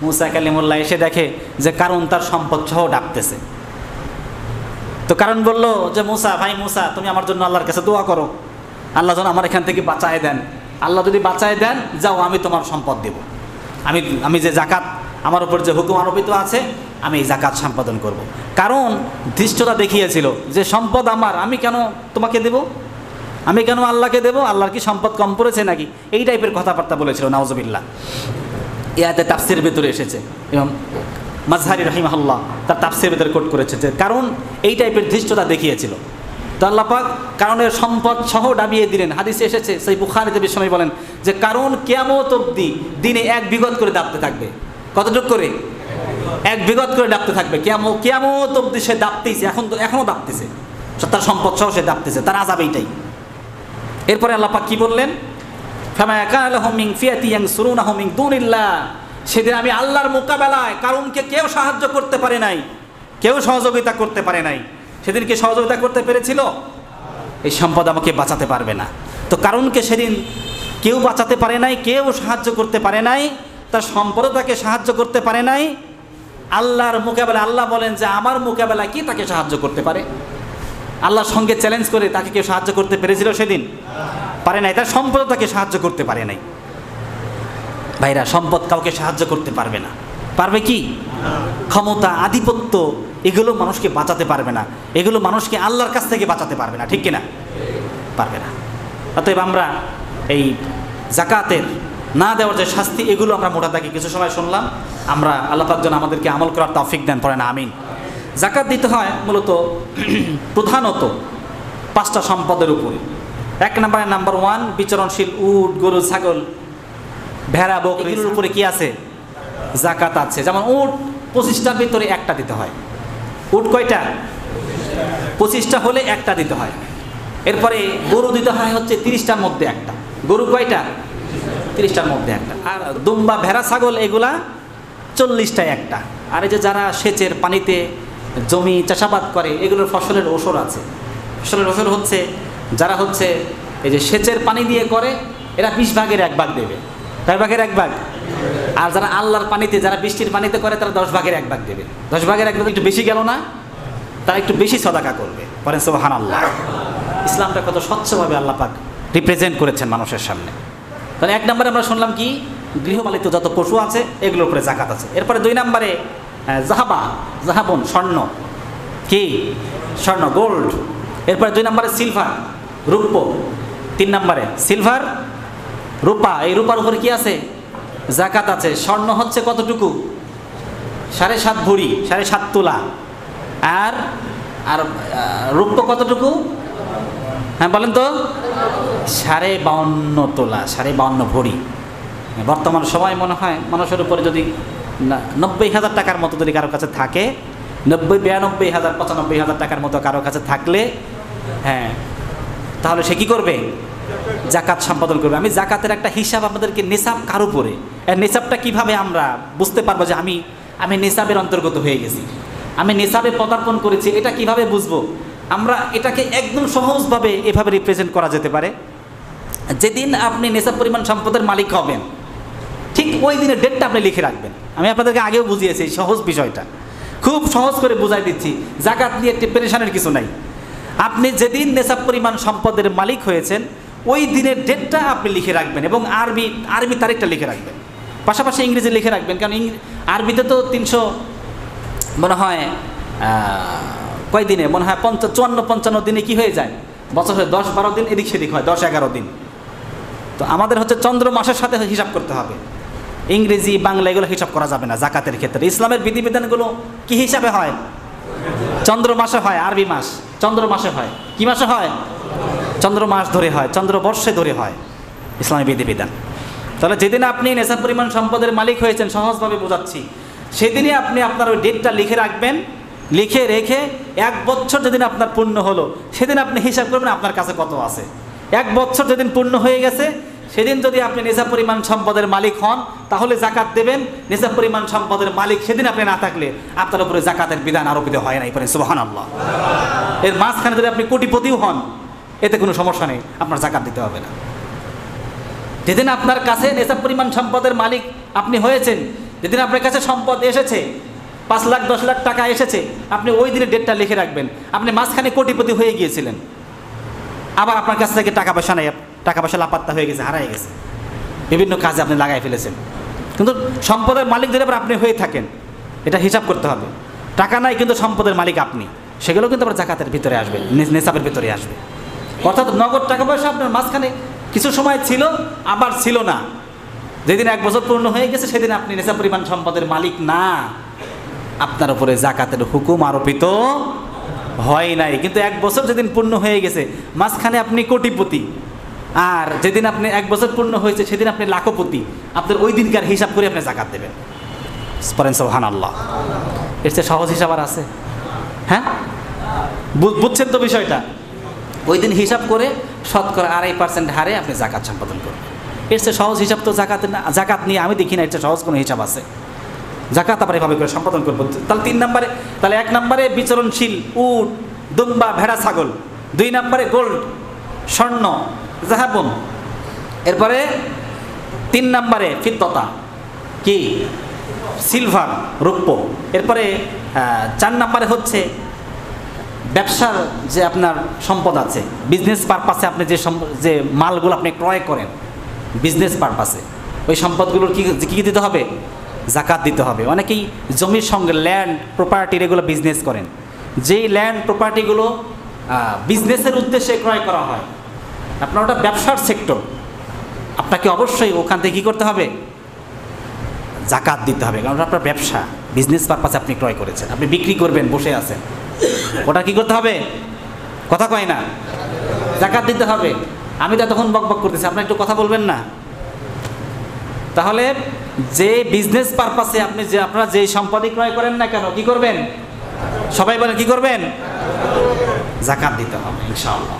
মুসা কালিমুল্লাহ এসে দেখে যে কারণ তার সম্পদ সহ ডাবতেছে। তো কারণ বলল যে মুসা, ভাই মুসা, তুমি আমার জন্য আল্লাহর কাছে দোয়া করো, আল্লাহ যেন আমার এখান থেকে বাঁচায় দেন। আল্লাহ যদি বাঁচায় দেন, যাও, আমি তোমার সম্পদ দেব। আমি যে জাকাত আমার উপর যে হুকুম আরোপিত আছে, আমি এই জাকাত সম্পাদন করব। কারণ ধৃষ্টতা দেখিয়েছিল যে সম্পদ আমার, আমি কেন তোমাকে দেব, আমি কেন আল্লাহকে দেব, আল্লাহর কি সম্পদ কম পড়েছে নাকি, এই টাইপের কথাবার্তা বলেছিল। নাউজুবিল্লাহ। ইয়াতে তাফসিরের ভেতরে এসেছে এবং মাজহারি রাহিমাহুল্লাহ তার তাফসিরের ভেতরে কোট করেছে যে কারণ এই টাইপের ধৃষ্টতা দেখিয়েছিল। তো আল্লাহ পাক কারণের সম্পদ সহ ডাবিয়ে দিলেন। হাদিসে এসেছে, সেই বুখারীতে বিশ্বনবী বলেন যে কারণ কিয়ামত অবধি দিনে 1 বিঘত করে ডাবতে থাকবে। কতটুকু করে? 1 বিঘত করে ডাবতে থাকবে। কিয়ামত অবধি সে ডাবতেইছে, এখনও ডাবতেছে, তার সম্পদ সহ সে ডাবতেছে, তার আযাব এইটাই। এরপরে আল্লাহ পাক কি বললেন? ফামা কানা লাহুম মিন ফিয়াতিন ইয়ানসুরুনাহু মিন দুনিল্লাহ। সেদিন আমি আল্লাহর মোকাবেলায় কারণকে কেউ সাহায্য করতে পারে নাই, কেউ সহযোগিতা করতে পারে নাই। সেদিন কে সহযোগিতা করতে পেরেছিল? এই সম্পদ আমাকে বাঁচাতে পারবে না। তো কারণকে সেদিন কেউ বাঁচাতে পারে নাই, কেউ সাহায্য করতে পারে নাই, তার সম্পদও তাকে সাহায্য করতে পারে নাই। আল্লাহর মোকাবেলা, আল্লাহ বলেন যে আমার মোকাবেলায় কি তাকে সাহায্য করতে পারে? আল্লাহর সঙ্গে চ্যালেঞ্জ করে তাকে কেউ সাহায্য করতে পেরেছিল সেদিন? পারে নাই। তার সম্পদও তাকে সাহায্য করতে পারে নাই। ভাইরা, সম্পদ কাউকে সাহায্য করতে পারবে না। পারবে কি? ক্ষমতা, আধিপত্য, এগুলো মানুষকে বাঁচাতে পারবে না, এগুলো মানুষকে আল্লাহর কাছ থেকে বাঁচাতে পারবে না। ঠিক কিনা? পারবে না। অতএব আমরা এই যাকাতের না দেওয়ার যে শাস্তি, এগুলো আমরা মোটা দাগে কিছু সময় শুনলাম। আমরা আল্লাহ পাক যেন আমাদেরকে আমল করার তৌফিক দেন, পড়েন আমিন। যাকাত দিতে হয় মূলত প্রধানত 5টা সম্পদের উপরে। 1 নম্বরে, নাম্বার 1, বিচরণশীল উট, গরু, ছাগল, ভেড়া, বকরি, এগুলোর উপরে কি আছে? যাকাত আছে। যেমন উট 25টার ভিতরে 1টা দিতে হয়। উট কয়টা? 25টা হলে 1টা দিতে হয়। এরপরে গরু দিতে হয় হচ্ছে 30টার মধ্যে 1টা। গরু কয়টা? 30টার মধ্যে 1টা। আর দুম্বা, ভেড়া, ছাগল এগুলা 40টায় 1টা। আর এই যে যারা সেচের পানিতে জমি চাষাবাদ করে, এগুলোর ফসলের ওসর আছে। ফসলের ওসর হচ্ছে যারা হচ্ছে এই যে সেচের পানি দিয়ে করে, এরা 20 ভাগের 1 ভাগ দেবে। কয় ভাগের 1 ভাগ? আর যারা আল্লাহর পানিতে, যারা বৃষ্টির পানিতে করে, তারা 10 ভাগের 1 ভাগ দেবে। 10 ভাগের 1 ভাগ একটু বেশি গেল না? তারা একটু বেশি সদাকা করবে। পরেন সুবহানাল্লাহ। ইসলামটা কত স্বচ্ছভাবে আল্লাহ পাক রিপ্রেজেন্ট করেছেন মানুষের সামনে। তাহলে 1 নম্বরে আমরা শুনলাম কি? গৃহপালিত যত পশু আছে এগুলোর উপরে যাকাত আছে। এরপরে 2 নম্বরে জাহাবন, স্বর্ণ। কি? স্বর্ণ, গোল্ড। এরপরে 2 নম্বরে সিলভার, রূপ্য। 3 নম্বরে সিলভার, রূপা। এই রূপার উপরে কি আছে? যাকাত আছে। স্বর্ণ হচ্ছে কতটুকু? 7.5 ভরি, 7.5 তোলা। আর আর রূপ্য কতটুকু? হ্যাঁ বলেন তো? 52.5 তোলা, 52.5 ভরি। বর্তমান সময় মনে হয় মানুষের উপরে যদি 90,000 টাকার মতো যদি কারোর কাছে থাকে, 90, 92,000, 95,000 টাকার মতো কারোর কাছে থাকলে, হ্যাঁ, তাহলে সে কী করবে? যাকাত সম্পাদন করবে। আমি যাকাতের একটা হিসাব আপনাদেরকে, নিসাব কার উপরে, নিসাবটা কিভাবে আমরা বুঝতে পারবো যে আমি নিসাবের অন্তর্গত হয়ে গেছি, আমি নিসাবে পদার্পণ করেছি, এটা কিভাবে বুঝবো? আমরা এটাকে একদম সহজভাবে এভাবে রিপ্রেজেন্ট করা যেতে পারে। যেদিন আপনি নিসাব পরিমাণ সম্পদের মালিক হবেন, ঠিক ওই দিনের ডেটটা আপনি লিখে রাখবেন। আমি আপনাদেরকে আগেও বুঝিয়েছি এই সহজ বিষয়টা, খুব সহজ করে বুঝাই দিচ্ছি। যাকাত নিয়ে একটি পেরেশানের কিছু নাই। আপনি যেদিন নিসাব পরিমাণ সম্পদের মালিক হয়েছেন, ওই দিনের ডেটটা আপনি লিখে রাখবেন এবং আরবি তারিখটা লিখে রাখবেন, পাশাপাশি ইংরেজি লিখে রাখবেন। কারণ আরবিতে তো 300 মনে হয় কয় দিনে, মনে হয় 54-55 দিনে কি হয়ে যায়? বছরে 10-12 দিন এদিক সেদিক হয়, 10-11 দিন। তো আমাদের হচ্ছে চন্দ্র মাসের সাথে হিসাব করতে হবে। ইংরেজি, বাংলা এগুলো হিসাব করা যাবে না জাকাতের ক্ষেত্রে। ইসলামের বিধিবিধানগুলো কি হিসাবে হয়? চন্দ্র মাসে হয়। আরবি মাস চন্দ্র মাসে হয়। কি মাসে হয়? চন্দ্র মাস ধরে হয়, চন্দ্র বর্ষে ধরে হয় ইসলামের বিধিবিধান। তাহলে যেদিন আপনি নেশাব পরিমাণ সম্পদের মালিক হয়েছেন, সহজভাবে বোঝাচ্ছি, সেদিনই আপনি আপনার ওই ডেটটা লিখে রাখবেন। লিখে রেখে 1 বছর যেদিন আপনার পূর্ণ হলো, সেদিন আপনি হিসাব করবেন আপনার কাছে কত আছে। 1 বছর যেদিন পূর্ণ হয়ে গেছে, সেদিন যদি আপনি নেশাব পরিমাণ সম্পদের মালিক হন, তাহলে জাকাত দেবেন। নেশাব পরিমাণ সম্পদের মালিক সেদিন আপনি না থাকলে আপনার উপরে জাকাতের বিধান আরোপিত হয় না। এই পরে সুবহানাল্লাহ। এর মাঝখানে যদি আপনি কোটিপতিও হন, এতে কোনো সমস্যা নেই, আপনার জাকাত দিতে হবে না। যেদিন আপনার কাছে নেশাব পরিমাণ সম্পদের মালিক আপনি হয়েছেন, যেদিন আপনার কাছে সম্পদ এসেছে, 5 লাখ 10 লাখ টাকা এসেছে, আপনি ওই দিনের ডেটটা লিখে রাখবেন। আপনি মাঝখানে কোটিপতি হয়ে গিয়েছিলেন, আবার আপনার কাছ থেকে টাকা পয়সা নেই, টাকা পয়সা লাপাত্তা হয়ে গেছে, হারাই গেছে, বিভিন্ন কাজে আপনি লাগাই ফেলেছেন, কিন্তু সম্পদের মালিক যদি আবার আপনি হয়ে থাকেন, এটা হিসাব করতে হবে। টাকা নাই কিন্তু সম্পদের মালিক আপনি, সেগুলো কিন্তু আবার জাকাতের ভিতরে আসবে, নেশাবের ভিতরে আসবে। অর্থাৎ নগদ টাকা পয়সা আপনার মাঝখানে কিছু সময় ছিল, আবার ছিল না। যেদিন 1 বছর পূর্ণ হয়ে গেছে, সেদিন আপনি নেশাব পরিমাণ সম্পদের মালিক না, আপনার উপরে জাকাতের হুকুম আরোপিত হয় নাই। কিন্তু 1 বছর যেদিন পূর্ণ হয়ে গেছে, মাঝখানে আপনি কোটিপতি, আর যেদিন আপনি 1 বছর পূর্ণ হয়েছে সেদিন আপনি লাখপতি, আপনার ওই দিনকার হিসাব করে আপনি জাকাত দেবেন। পড়েন সুবহানাল্লাহ। এর চেয়ে সহজ হিসাব আর আছে? হ্যাঁ, বুঝছেন তো বিষয়টা? ওই দিন হিসাব করে শতকরা 2.5% হারে আপনি জাকাত সম্পাদন করবেন। এর চেয়ে সহজ হিসাব তো জাকাত নিয়ে আমি দেখি না এর চেয়ে সহজ কোনো হিসাব আছে। জাকাত আবার এভাবে করে সম্পাদন করবো। তাহলে 3 নম্বরে, তাহলে 1 নম্বরে বিচরণশীল উট, দুম্বা, ভেড়া, ছাগল। 2 নম্বরে গোল্ড, স্বর্ণ, জাহাবন। এরপরে 3 নম্বরে ফিদ্দতা, কি সিলভার, রৌপ্য। এরপরে 4 নম্বরে হচ্ছে ব্যবসার যে আপনার সম্পদ আছে, বিজনেস পারপাসে আপনি যে মালগুলো আপনি ক্রয় করেন বিজনেস পারপাসে, ওই সম্পদগুলোর কী দিতে হবে? জাকাত দিতে হবে। অনেকেই জমির সঙ্গে ল্যান্ড প্রপার্টির এগুলো বিজনেস করেন, যেই ল্যান্ড প্রপার্টিগুলো বিজনেসের উদ্দেশ্যে ক্রয় করা হয়, আপনার ওটা ব্যবসার সেক্টর, আপনাকে অবশ্যই ওখান থেকে কী করতে হবে? জাকাত দিতে হবে। কারণ আপনার ব্যবসা, বিজনেস পারপাসে আপনি ক্রয় করেছেন, আপনি বিক্রি করবেন, বসে আছেন, ওটা কী করতে হবে? কথা কয় না, জাকাত দিতে হবে। আমি তো তখন বকবক করতেছি, আপনার একটু কথা বলবেন না? তাহলে যে বিজনেস পারপাসে আপনি আপনারা যেই সম্পদই ক্রয় করেন না কেন, কি করবেন? সবাই বলেন কি করবেন? জাকাত দিতে হবে ইনশাআল্লাহ।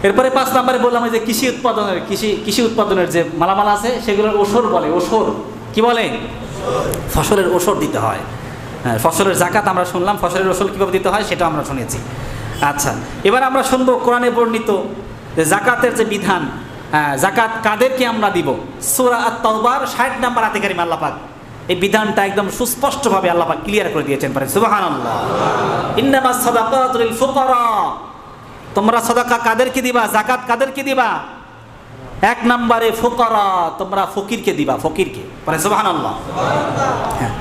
এরপরে 5 নম্বরে বললাম যে কৃষি উৎপাদনের যে মালামাল আছে সেগুলোর ওসর বলে। ওসর কি বলে? ফসলের ওসর দিতে হয়। হ্যাঁ, ফসলের জাকাত আমরা শুনলাম, ফসলের ওসর কীভাবে দিতে হয় সেটা আমরা শুনেছি। আচ্ছা, এবার আমরা শুনবো কোরআনে বর্ণিত যে জাকাতের যে বিধান, জাকাত কাদেরকে আমরা দিব। সূরা আত-তাওবার 60 নম্বর আয়াতে কারিমা আল্লাহ পাক এই বিধানটা একদম সুস্পষ্টভাবে আল্লাহ পাক ক্লিয়ার করে দিয়েছেন। পারে সুবহানাল্লাহ। ইন্নামাস সাদাকাতু লিল ফুকারা, তোমরা সাদাকা কাদেরকে দিবা, জাকাত কাদেরকে দিবা? 1 নম্বরে ফুকারা, তোমরা ফকিরকে দিবা, ফকিরকে। পারে সুবহানাল্লাহ। হ্যাঁ,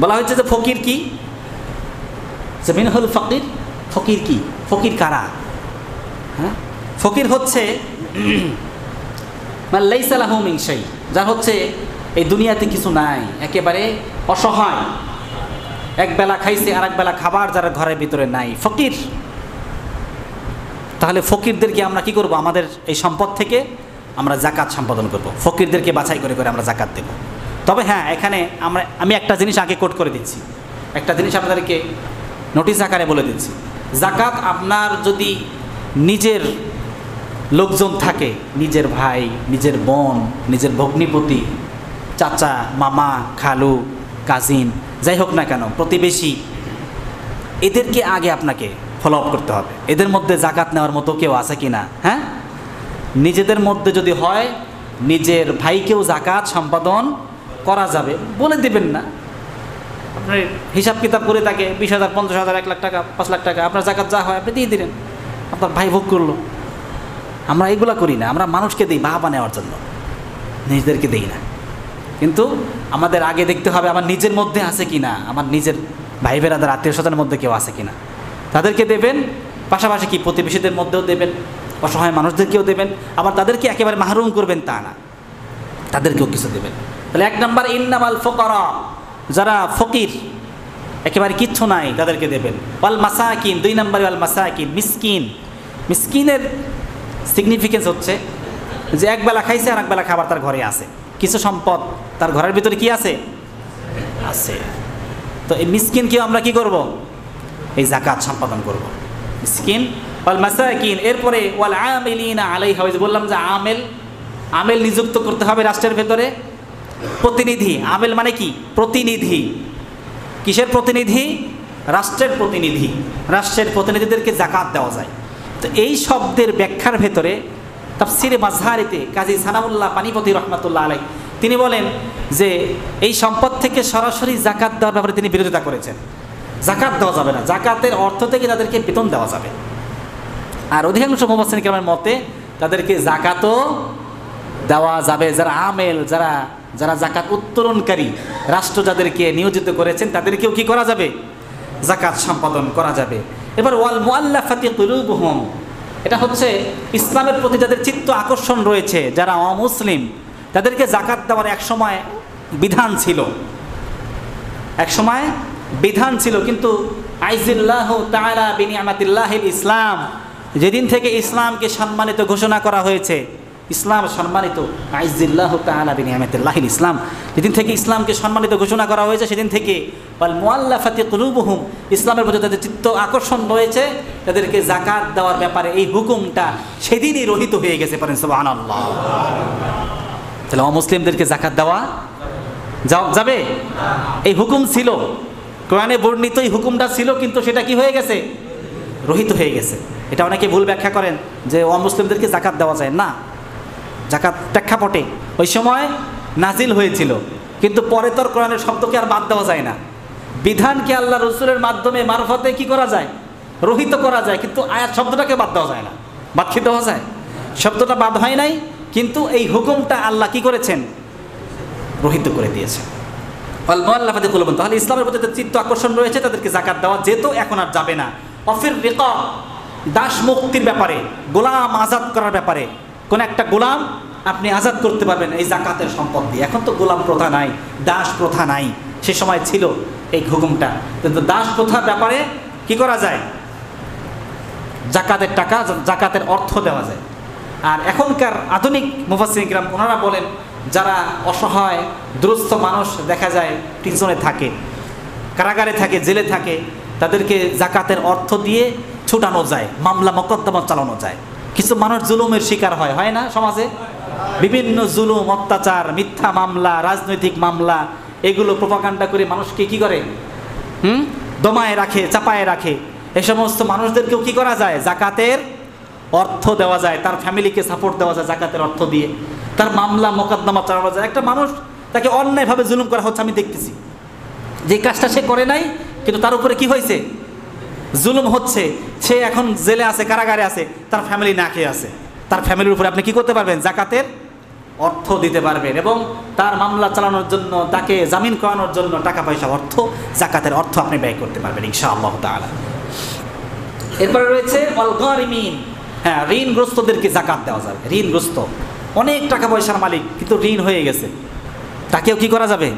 বলা হয়েছে যে ফকির কি? জমিন হল ফকির। ফকির কি? ফকির কারা? হ্যাঁ, ফকির হচ্ছে লাইসা লাহু মিন শাই, যার হচ্ছে এই দুনিয়াতে কিছু নাই, একেবারে অসহায়, এক বেলা খাইছে আর এক বেলা খাবার যারা ঘরের ভিতরে নাই, ফকির। তাহলে ফকিরদেরকে আমরা কি করব? আমাদের এই সম্পদ থেকে আমরা জাকাত সম্পাদন করব, ফকিরদেরকে বাছাই করে করে আমরা জাকাত দেব। তবে হ্যাঁ, এখানে আমি একটা জিনিস আগে কোট করে দিচ্ছি, একটা জিনিস আপনাদেরকে নোটিশ আকারে বলে দিচ্ছি। জাকাত আপনার যদি নিজের লোকজন থাকে, নিজের ভাই, নিজের বোন, নিজের ভগ্নিপতি, চাচা, মামা, খালু, কাজিন, যাই হোক না কেন, প্রতিবেশী, এদেরকে আগে আপনাকে ফলো আপ করতে হবে। এদের মধ্যে জাকাত নেওয়ার মতো কেউ আছে কি না? হ্যাঁ, নিজেদের মধ্যে যদি হয়, নিজের ভাইকেও জাকাত সম্পাদন করা যাবে, বলে দেবেন না। আপনার হিসাব কিতাব করে তাকে 20,000, 50,000, 1 লাখ টাকা, 5 লাখ টাকা আপনার জাকাত যা হয় আপনি দিয়ে দিলেন, আপনার ভাই ভোগ করলো। আমরা এগুলা করি না, আমরা মানুষকে দিই বাহবা নেওয়ার জন্য, নিজেদেরকে দিই না। কিন্তু আমাদের আগে দেখতে হবে আমার নিজের মধ্যে আছে কি না, আমার নিজের ভাই বেরাদার, আত্মীয় স্বজনের মধ্যে কেউ আছে কি না, তাদেরকে দেবেন। পাশাপাশি কি প্রতিবেশীদের মধ্যেও দেবেন, অসহায় মানুষদেরকেও দেবেন। আবার তাদেরকে একেবারে মাহরুম করবেন তা না, তাদেরকেও কিছু দেবেন। তাহলে 1 নম্বর ইন্নামাল ফুকারা, যারা ফকির, একেবারে কিচ্ছু নাই, তাদেরকে দেবেন। ওয়াল মাসাকিন, 2 নম্বরে ওয়াল মাসাকিন, মিসকিন। মিসকিনের সিগনিফিকেন্স হচ্ছে যে একবেলা খাইছে আর একবেলা খাবার তার ঘরে আছে, কিছু সম্পদ তার ঘরের ভিতরে কি আছে আছে। তো এই মিসকিনকেও আমরা কি করব? এই যাকাত সম্পাদন করব। মিসকিন ওয়াল মাসাকিন, এরপরে ওয়াল আমিলিনা আলাইহা, ওই যে বললাম যে আমেল নিযুক্ত করতে হবে রাষ্ট্রের ভেতরে। প্রতিনিধি, আমেল মানে কি? প্রতিনিধি। কিসের প্রতিনিধি? রাষ্ট্রের প্রতিনিধি। রাষ্ট্রের প্রতিনিধিদেরকে যাকাত দেওয়া যায়। তো এই শব্দের ব্যাখ্যার ভেতরে তাফসিরে মাজহারিতে কাজী সানাউল্লাহ পানিপতি রহমাতুল্লাহ আলাইহ তিনি বলেন যে এই সম্পদ থেকে সরাসরি যাকাত দেওয়ার ব্যাপারে তিনি বিরোধিতা করেছেন। যাকাত দেওয়া যাবে না, যাকাতের অর্থ থেকে তাদেরকে বেতন দেওয়া যাবে। আর অধিকাংশ মুফাসসিরিন কেরামের মতে তাদেরকে যাকাতও দেওয়া যাবে। যারা আমেল, যারা যাকাত উত্তোলনকারী, রাষ্ট্র যাদেরকে নিয়োজিত করেছেন তাদেরকেও কি করা যাবে? যাকাত সম্পাদন করা যাবে। এবার ওয়াল মুআল্লাফাতি কুলুবুহুম, এটা হচ্ছে ইসলামের প্রতি যাদের চিত্ত আকর্ষণ রয়েছে, যারা অমুসলিম, তাদেরকে যাকাত দেওয়ার একসময় বিধান ছিল, কিন্তু আইজিল্লাহু তাআলা বিনিআমাতিল্লাহিল ইসলাম, যেদিন থেকে ইসলামকে সম্মানিত ঘোষণা করা হয়েছে, ইসলাম সম্মানিত, আইজিল্লাহু তাআলা বিনিআমাতিল্লাহিল ইসলাম, যেদিন থেকে ইসলামকে সম্মানিত ঘোষণা করা হয়েছে সেদিন থেকে ওয়াল মুআল্লাফাতি কুলুবুহুম, ইসলামের প্রতি যাদের চিত্ত আকর্ষণ রয়েছে তাদেরকে যাকাত দেওয়ার ব্যাপারে এই হুকুমটা সেদিনই রহিত হয়ে গেছে। পারেন সুবহানাল্লাহ। তাহলে অমুসলিমদেরকে যাকাত দেওয়া যাবে? এই হুকুম ছিল, কোরআনে বর্ণিত এই হুকুমটা ছিল, কিন্তু সেটা কি হয়ে গেছে? রহিত হয়ে গেছে। এটা অনেকে ভুল ব্যাখ্যা করেন যে অমুসলিমদেরকে যাকাত দেওয়া যায় না। যাকাত প্রেক্ষাপটে ওই সময় নাজিল হয়েছিল, কিন্তু পরে তোর কোরআনের শব্দকে আর বাদ দেওয়া যায় না। বিধানকে আল্লাহ রসুলের মাধ্যমে মারফতে কি করা যায়? রহিত করা যায়, কিন্তু আয়াত শব্দটাকে বাদ দেওয়া যায় না। বাদ কি দেওয়া যায়? শব্দটা বাদ হয় নাই, কিন্তু এই হুকুমটা আল্লাহ কি করেছেন? রহিত করে দিয়েছে। ওয়াল মুআল্লাফাতি কুলুবুহুম, তাহলে ইসলামের প্রতি চিত্ত আকর্ষণ রয়েছে তাদেরকে যাকাত দেওয়া যেত, এখন আর যাবে না। অফির রিকাব, দাস মুক্তির ব্যাপারে, গোলাম আজাদ করার ব্যাপারে, কোন একটা গোলাম আপনি আজাদ করতে পারবেন এই যাকাতের সম্পদ দিয়ে। এখন তো গোলাম প্রথা নাই, দাস প্রথা নাই, সে সময় ছিল এই হুকুমটা, কিন্তু দাস প্রথার ব্যাপারে কি করা যায়? যাকাতের টাকা, যাকাতের অর্থ দেওয়া যায়। আর এখনকার আধুনিক মুফাসসিরিন কিরাম ওনারা বলেন যারা অসহায় দুরস্থ মানুষ দেখা যায় প্রিজনে থাকে, কারাগারে থাকে, জেলে থাকে, তাদেরকে যাকাতের অর্থ দিয়ে ছুটানো যায়, মামলা মোকদ্দমা চালানো যায়। কিছু মানুষ জুলুমের শিকার হয় না সমাজে? বিভিন্ন জুলুম, অত্যাচার, মিথ্যা মামলা, রাজনৈতিক মামলা, এগুলো প্রোপাগান্ডা করে মানুষকে কি করে? দমায় রাখে, চাপায় রাখে। এই সমস্ত মানুষদেরকেও কি করা যায়? যাকাতের অর্থ দেওয়া যায়, তার ফ্যামিলিকে সাপোর্ট দেওয়া যায় যাকাতের অর্থ দিয়ে, তার মামলা মোকদ্দমা চালানো যায়। একটা মানুষ, তাকে অন্যায়ভাবে জুলুম করা হচ্ছে, আমি দেখতেছি যে কাজটা সে করে নাই, কিন্তু তার উপরে কি হয়েছে? জুলুম হচ্ছে। সে এখন জেলে আছে, কারাগারে আছে, তার ফ্যামিলি না খেয়ে আছে। তার ফ্যামিলির উপরে আপনি কি করতে পারবেন? যাকাতের অর্থ দিতে পারবেন, এবং তার মামলা চালানোর জন্য, তাকে জামিন করানোর জন্য টাকা পয়সা, অর্থ, যাকাতের অর্থ আপনি ব্যয় করতে পারবেন ইনশাআল্লাহ তাআলা। এরপরে রয়েছে ওয়াল গারিমিন, হ্যাঁ, ঋণগ্রস্তদেরকে যাকাত দেওয়া যাবে। ঋণগ্রস্ত, অনেক টাকা পয়সার মালিক, কিন্তু ঋণ হয়ে গেছে, তাকেও কি করা যাবে?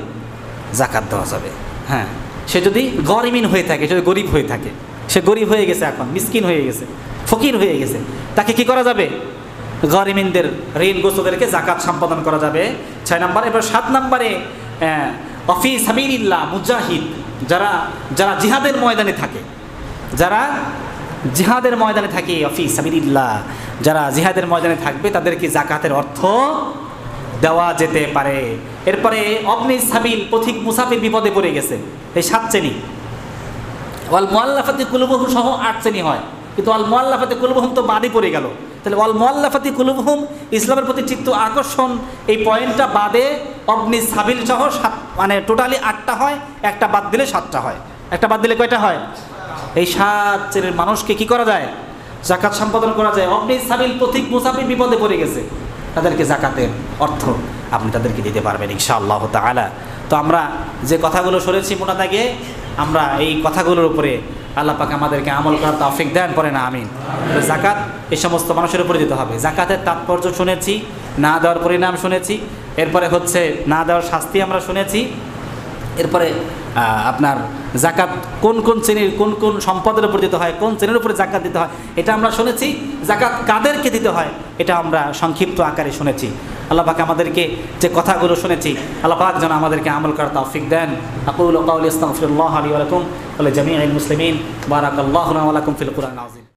যাকাত দেওয়া যাবে। হ্যাঁ, সে যদি গরিমিন হয়ে থাকে, সে গরিব হয়ে থাকে, সে গরিব হয়ে গেছে, এখন মিসকিন হয়ে গেছে, ফকির হয়ে গেছে, তাকে কি করা যাবে? গরিমিনদের, ঋণগ্রস্তদেরকে যাকাত সম্পাদন করা যাবে। 6 নম্বর। এবার 7 নম্বরে ফি সাবিলিল্লাহ, মুজাহিদ, যারা জিহাদের ময়দানে থাকে, ফি সাবিলিল্লাহ, যারা জিহাদের ময়দানে থাকবে তাদেরকে যাকাতের অর্থ দেওয়া যেতে পারে। এরপরে অবনি সাবিল, পথিক মুসাফির বিপদে পড়ে গেছে, এই 7 শ্রেণী। ওয়াল মুআল্লাফাতি কুলুবুহুম সহ 8 শ্রেণী হয়, কিন্তু ওয়াল মুআল্লাফাতি কুলুবুহুম তো বাদই পড়ে গেল। তাহলে ওয়াল মুআল্লাফাতি কুলুবুহুম, ইসলামের প্রতি চিত্ত আকর্ষণ, এই পয়েন্টটা বাদে অবনি সাবিল সহ 7, মানে টোটালি 8টা হয়, একটা বাদ দিলে 7টা হয়। একটা বাদ দিলে কয়টা হয়? এই 7 শ্রেণীর মানুষকে কি করা যায়? যাকাত সম্পাদন করা যায়। অবনি সাবিল, পথিক মুসাফির বিপদে পড়ে গেছে, তাদেরকে যাকাতের অর্থ আপনি তাদেরকে দিতে পারবেন ইনশাআল্লাহ তাআলা। তো আমরা যে কথাগুলো শুনেছি মোটা দাগে, আমরা এই কথাগুলোর উপরে আল্লাহ পাক আমাদেরকে আমল করার তৌফিক দেন, পড়ে না আমিন। যাকাত এই সমস্ত মানুষের উপরে দিতে হবে। যাকাতের তাৎপর্য শুনেছি, না দেওয়ার পরিণাম শুনেছি, এরপরে হচ্ছে না দেওয়ার শাস্তি আমরা শুনেছি, এরপরে আপনার জাকাত কোন কোন শ্রেণীর কোন কোন সম্পদের উপর দিতে হয়, কোন শ্রেণীর উপরে জাকাত দিতে হয় এটা আমরা শুনেছি। জাকাত কাদেরকে দিতে হয় এটা আমরা সংক্ষিপ্ত আকারে শুনেছি। আল্লাহ পাক আমাদেরকে যে কথাগুলো শুনেছি আল্লাহ পাক যেন আমাদেরকে আমল করার তৌফিক দেন। আকুলু কাওলি আস্তাগফিরুল্লাহ লি ওয়া লাকুম ওয়া লিজামিইল মুসলিমিন। বারাকাল্লাহু লানা ওয়া লাকুম ফিল কুরআনিল আযীম।